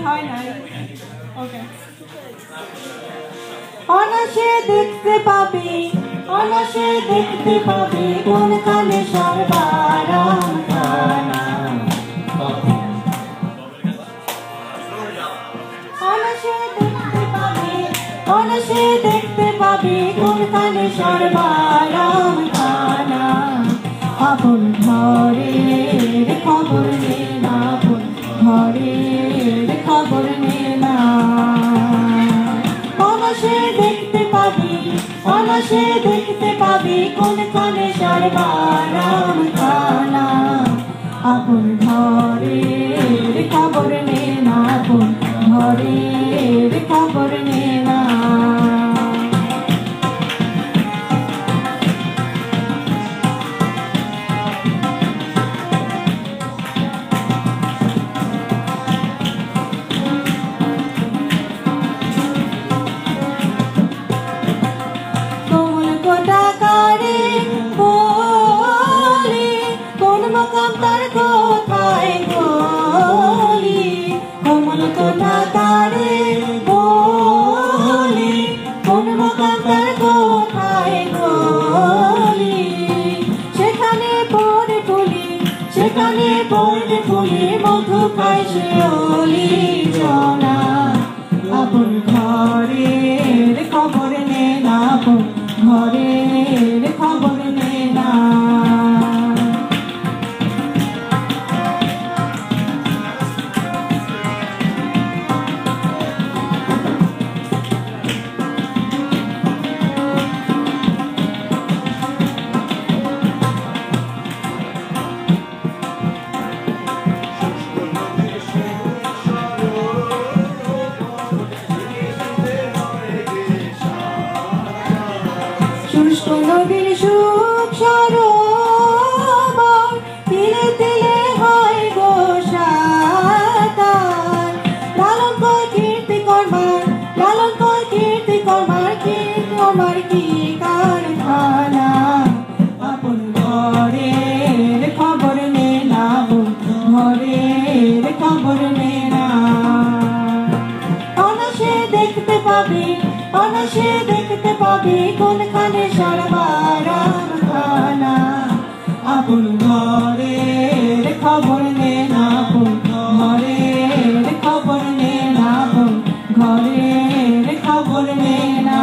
হয় নাই। ওকে। অনাসে দেখতে পাবি, অনাসে দেখতে পাবি কোনখানে সর্বারাম খানা। অনাসে দেখতে পাবি, অনাসে দেখতে পাবি কোনখানে সর্বারাম খানা। আপন ঘরের খবর নে না, আপন ঘরের খবর নে না। অনাসে দেখতে পাবি, অনাসে দেখতে পাবি কোনখানে সর্বারাম খানা। আপন ঘরের খবর নে না, আপন ঘরের খবর নে না। তার কোথায় গলি, কোমল কোথা তারে বলি, কোন মকাম তার কোথায় গলি। সেখানে পড়ে ফুলি, সেখানে পড়ে ফুলি মধু খায় শিওলি জনা। আপন ঘরের খবর নে না, আপন ঘরের খবর নে না। শুষ্ক নদীর সুখ সরোবর, তিলে তিলে হয় গো সাতার। লালন কর কীর্তি করবার, লালন কর কীর্তি করবার, কীর্তি করবার কি কারখানা। আপন ঘরের খবর নে না, আপন ঘরের খবর নে না। অনাসে দেখতে পাবি, অনাসে দেখতে পাবি কোনখানে সর্বারাম খানা। আপন ঘরের খবর নে না, আপন ঘরের খবর নে না, আপন ঘরের খবর নে না।